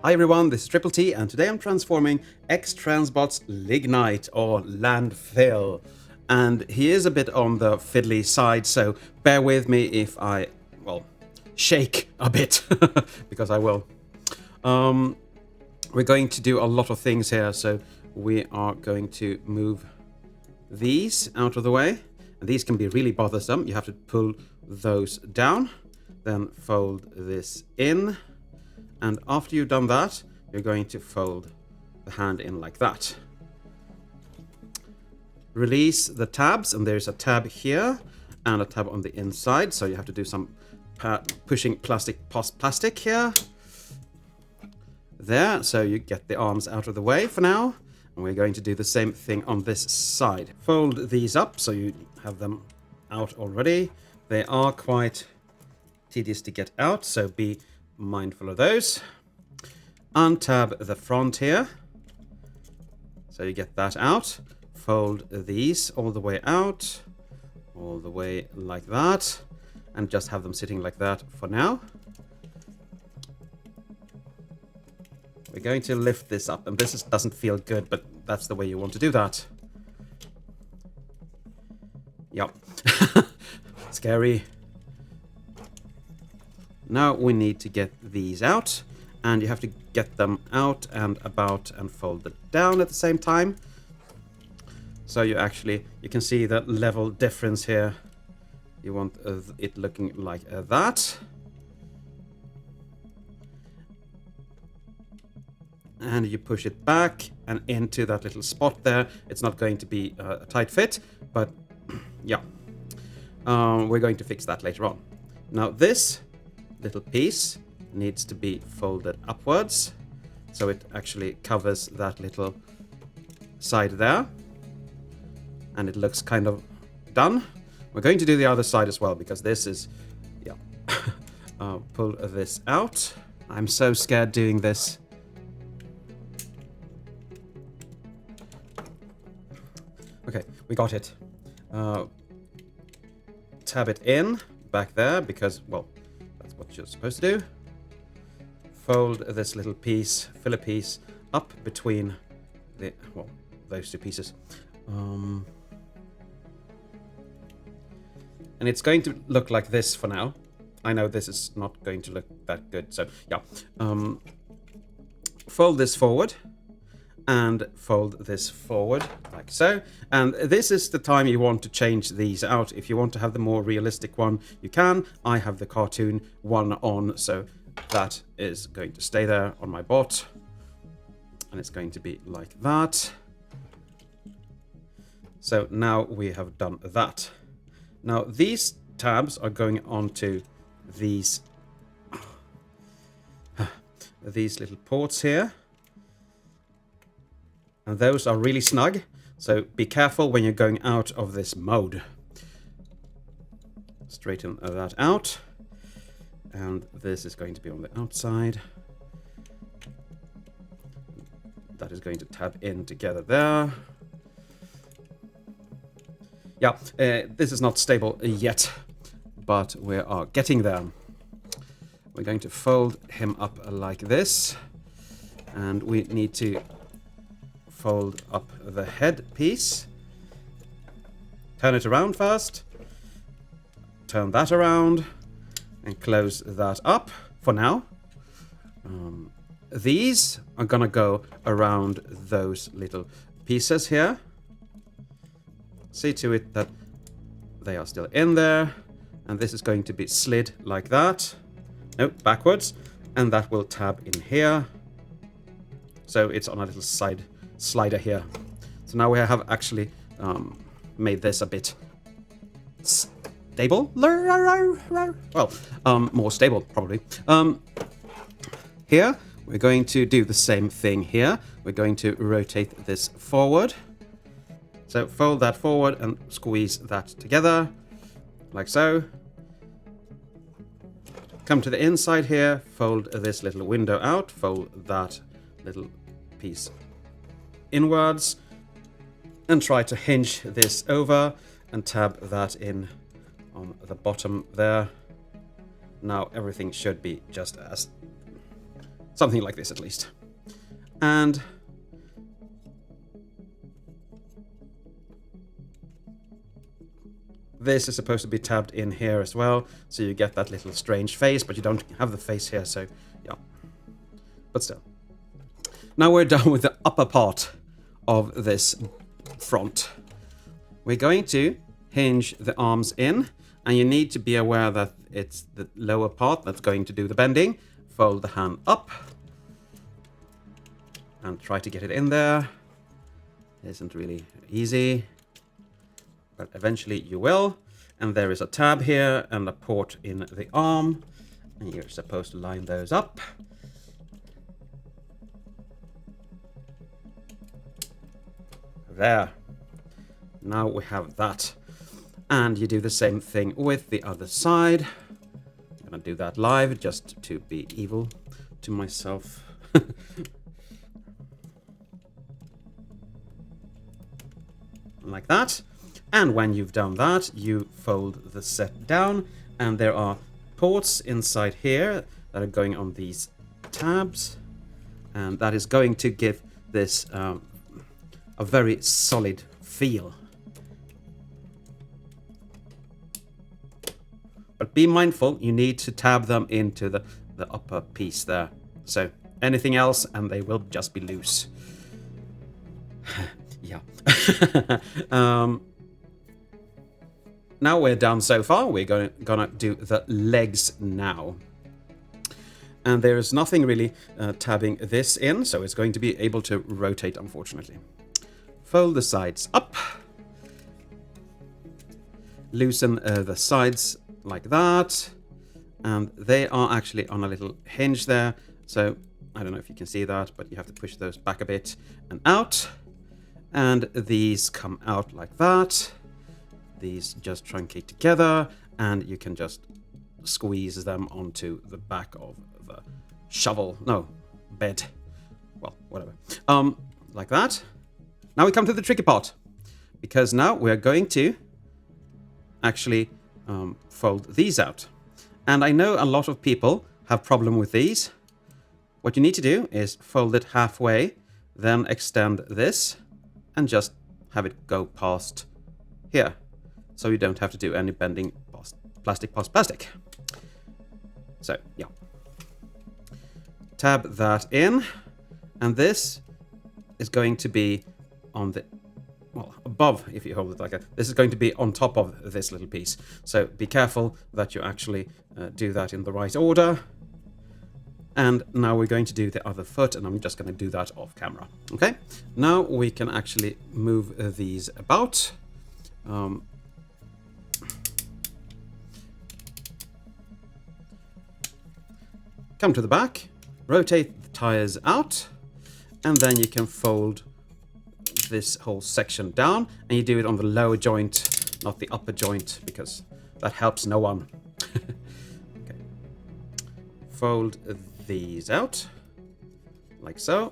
Hi everyone, this is Triple T, and today I'm transforming X-Transbots Lignite or Landfill. And he is a bit on the fiddly side, so bear with me if I, well, shake a bit, because I will. We're going to do a lot of things here, so we are going to move these out of the way. And these can be really bothersome. You have to pull those down, then fold this in. And after you've done that, you're going to fold the hand in like that. Release the tabs, and there's a tab here and a tab on the inside, so you have to do some pushing plastic here. There, so you get the arms out of the way for now. And we're going to do the same thing on this side. Fold these up so you have them out already. They are quite tedious to get out, so be mindful of those. Untab the front here, so you get that out. Fold these all the way out, all the way like that, and just have them sitting like that for now. We're going to lift this up, and this doesn't feel good, but that's the way you want to do that. Yep. Scary. Now we need to get these out, and you have to get them out and about and fold it down at the same time. So you can see that level difference here. You want it looking like that. And you push it back and into that little spot there. It's not going to be a tight fit, but yeah. We're going to fix that later on. Now this little piece needs to be folded upwards, so it actually covers that little side there, and it looks kind of done. We're going to do the other side as well, because this is, yeah. Pull this out. I'm so scared doing this. Okay, we got it. Tab it in back there, because, well, that's what you're supposed to do. Fold this little piece, fill a piece up between those two pieces. And it's going to look like this for now. I know this is not going to look that good, so yeah. Fold this forward and fold this forward like so. And this is the time you want to change these out. If you want to have the more realistic one, you can. I have the cartoon one on, so that is going to stay there on my bot. And it's going to be like that. So now we have done that. Now these tabs are going onto these little ports here. And those are really snug, so be careful when you're going out of this mode. Straighten that out. And this is going to be on the outside. That is going to tab in together there. Yeah, this is not stable yet, but we are getting there. We're going to fold him up like this. And we need to fold up the head piece. Turn it around first. Turn that around. And close that up for now. These are gonna go around those little pieces here. See to it that they are still in there. And this is going to be slid like that. No, backwards. And that will tab in here. So it's on a little slider here. So now we have actually made this a bit stable. Well, more stable probably. Here we're going to do the same thing here. We're going to rotate this forward. So fold that forward and squeeze that together like so. Come to the inside here, fold this little window out, fold that little piece inwards, and try to hinge this over and tab that in on the bottom there. Now everything should be just as Something like this at least. And this is supposed to be tabbed in here as well, so you get that little strange face, but you don't have the face here, so yeah. But still. Now we're done with the upper part of this front. We're going to hinge the arms in, and you need to be aware that it's the lower part that's going to do the bending. Fold the hand up and try to get it in there. It isn't really easy, but eventually you will. And there is a tab here and a port in the arm, and you're supposed to line those up. There. Now we have that. And you do the same thing with the other side. I'm gonna do that live just to be evil to myself. Like that. And when you've done that, you fold the set down, and there are ports inside here that are going on these tabs, and that is going to give this a very solid feel. But be mindful, you need to tab them into the upper piece there. So anything else and they will just be loose. Yeah. Now we're done so far. We're gonna do the legs now. And there is nothing really tabbing this in, so it's going to be able to rotate, unfortunately. Fold the sides up. Loosen the sides like that, and they are actually on a little hinge there, so I don't know if you can see that, but you have to push those back a bit and out, and these come out like that. These just truncate together, and you can just squeeze them onto the back of the bed, well, whatever, like that. Now we come to the tricky part, because now we're going to actually fold these out. And I know a lot of people have problem with these. What you need to do is fold it halfway, then extend this, and just have it go past here. So you don't have to do any bending past plastic. So, yeah. Tab that in, and this is going to be on the above, if you hold it like that. This is going to be on top of this little piece. So be careful that you actually do that in the right order. And now we're going to do the other foot, and I'm just going to do that off camera. Okay, now we can actually move these about. Come to the back, rotate the tires out, and then you can fold this whole section down, and you do it on the lower joint, not the upper joint, because that helps no one. Okay. Fold these out like so,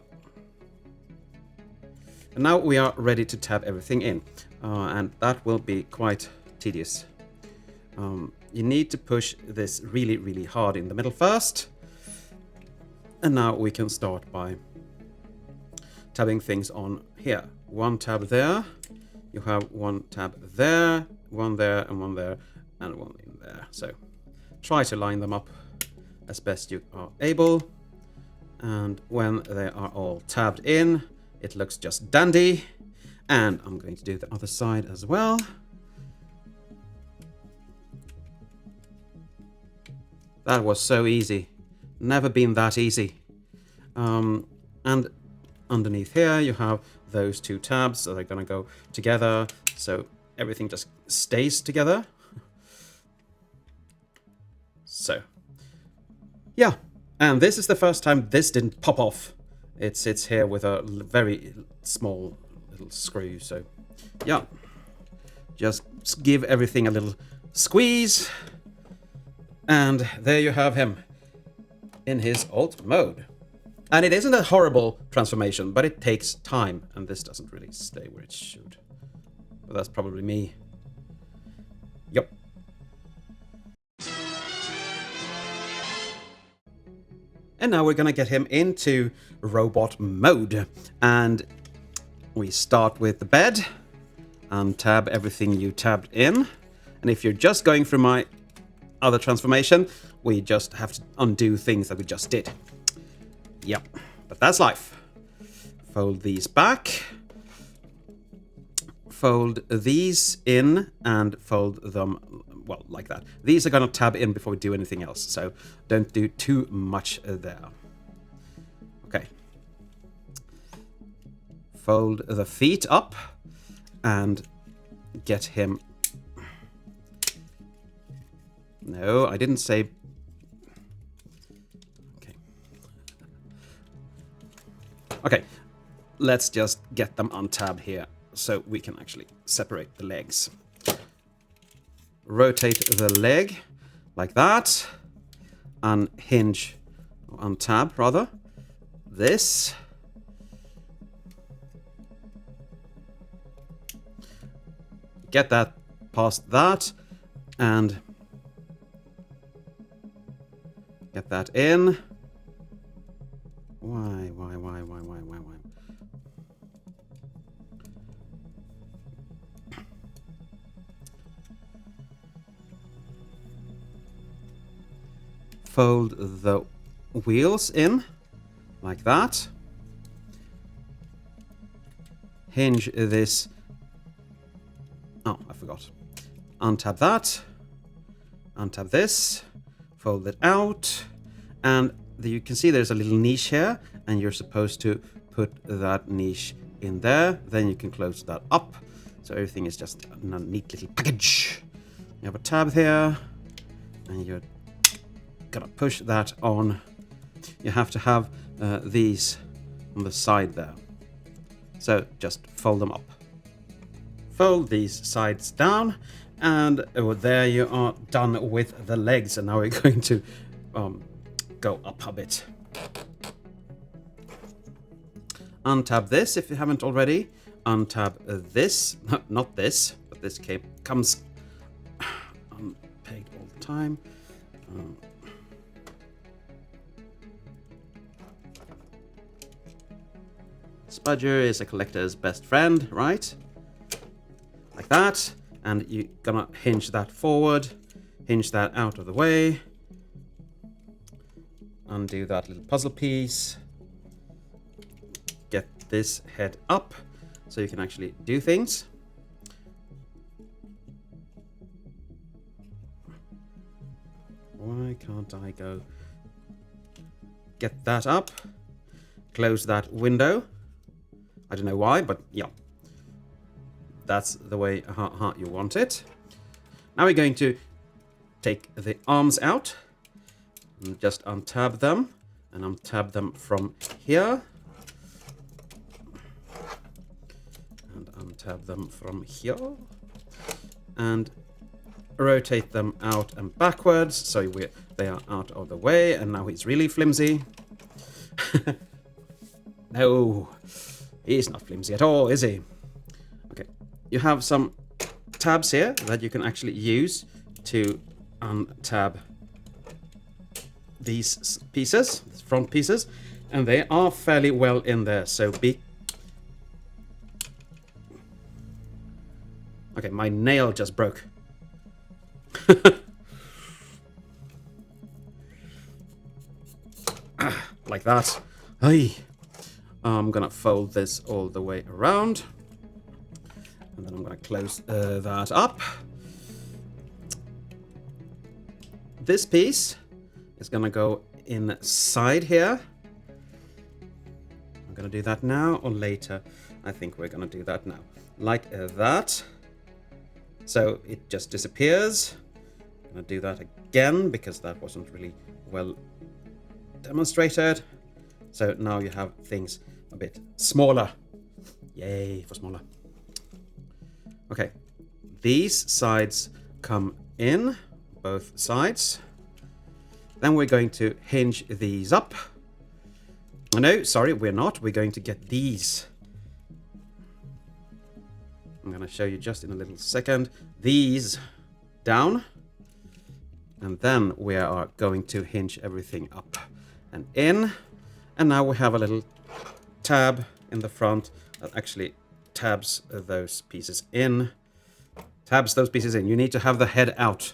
and now we are ready to tab everything in, and that will be quite tedious. You need to push this really hard in the middle first, and now we can start by tabbing things on here. One tab there, you have one tab there, one there, and one there, and one in there. So try to line them up as best you are able, and when they are all tabbed in, it looks just dandy. And I'm going to do the other side as well. That was so easy. Never been that easy. And underneath here you have those two tabs, so they're going to go together, so everything just stays together. So yeah, and this is the first time this didn't pop off. It sits here with a very small little screw, so yeah, just give everything a little squeeze, and there you have him in his alt mode. And it isn't a horrible transformation, but it takes time, and this doesn't really stay where it should. But that's probably me. Yep. And now we're going to get him into robot mode. And we start with the bed. Untab everything you tabbed in. And if you're just going through my other transformation, we just have to undo things that we just did. Yep, but that's life. Fold these back. Fold these in and fold them, well, like that. These are going to tab in before we do anything else, so don't do too much there. Okay. Fold the feet up and get him. No, I didn't say. Okay. Okay, let's just get them on tab here so we can actually separate the legs. Rotate the leg like that. Unhinge, untab rather. This. Get that past that and get that in. Why? Fold the wheels in like that. Hinge this. Oh, I forgot. Untab that. Untab this. Fold it out. And you can see there's a little niche here. And you're supposed to put that niche in there. Then you can close that up. So everything is just a neat little package. You have a tab here. And you're gonna push that on. You have to have these on the side there. So just fold them up. Fold these sides down, and there you are done with the legs. And now we're going to go up a bit. Untab this if you haven't already. Untab this, not this, but this comes unpegged all the time. Spudger is a collector's best friend, right? Like that. And you're gonna hinge that forward, hinge that out of the way. Undo that little puzzle piece. Get this head up so you can actually do things. Why can't I go? Get that up. Close that window. I don't know why, but yeah. That's the way you want it. Now we're going to take the arms out. And just untab them. And untab them from here. And untab them from here. And rotate them out and backwards. So they are out of the way. And now he's really flimsy. No. He's not flimsy at all, is he? Okay. You have some tabs here that you can actually use to untab these pieces, these front pieces, and they are fairly well in there, so be... Okay, my nail just broke. Like that. Hey. I'm gonna fold this all the way around. And then I'm gonna close that up. This piece is gonna go inside here. I'm gonna do that now or later. I think we're gonna do that now. Like that. So it just disappears. I'm gonna do that again because that wasn't really well demonstrated. So now you have things a bit smaller. Yay for smaller. Okay, these sides come in, both sides. Then we're going to hinge these up. No, sorry, we're not. We're going to get these. I'm going to show you just in a little second. These down. And then we are going to hinge everything up. and in. And now we have a little tab in the front that actually tabs those pieces in. You need to have the head out.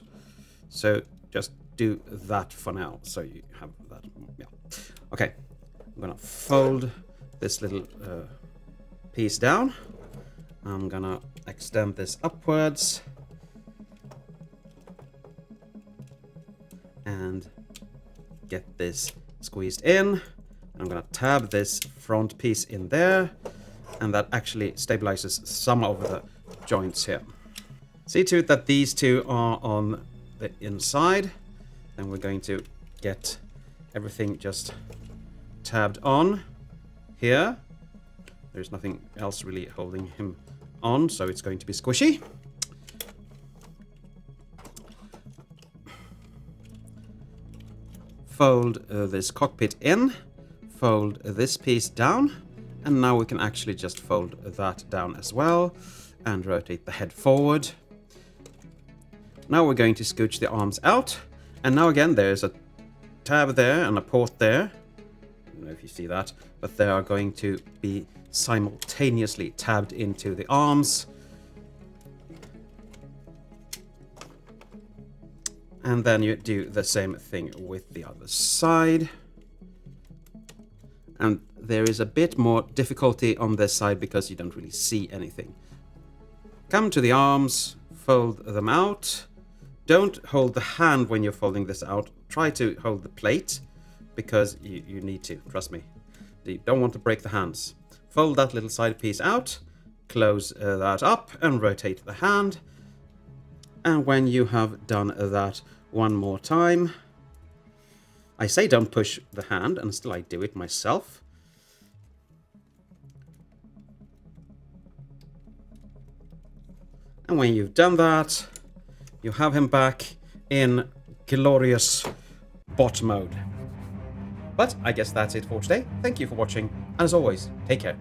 So just do that for now. So you have that. Yeah. Okay. I'm gonna fold this little piece down. I'm gonna extend this upwards. And get this squeezed in. I'm gonna tab this front piece in there. And that actually stabilizes some of the joints here. See to it that these two are on the inside. Then we're going to get everything just tabbed on here. There's nothing else really holding him on, so it's going to be squishy. Fold this cockpit in, fold this piece down, and now we can actually just fold that down as well and rotate the head forward. Now we're going to scooch the arms out, and now again there's a tab there and a port there. I don't know if you see that, but they are going to be simultaneously tabbed into the arms. And then you do the same thing with the other side. And there is a bit more difficulty on this side because you don't really see anything. Come to the arms, fold them out. Don't hold the hand when you're folding this out. Try to hold the plate because you need to, trust me. You don't want to break the hands. Fold that little side piece out, close that up and rotate the hand. And when you have done that one more time, I say don't push the hand, and still I do it myself. And when you've done that, you have him back in glorious bot mode. But I guess that's it for today. Thank you for watching. As always, take care.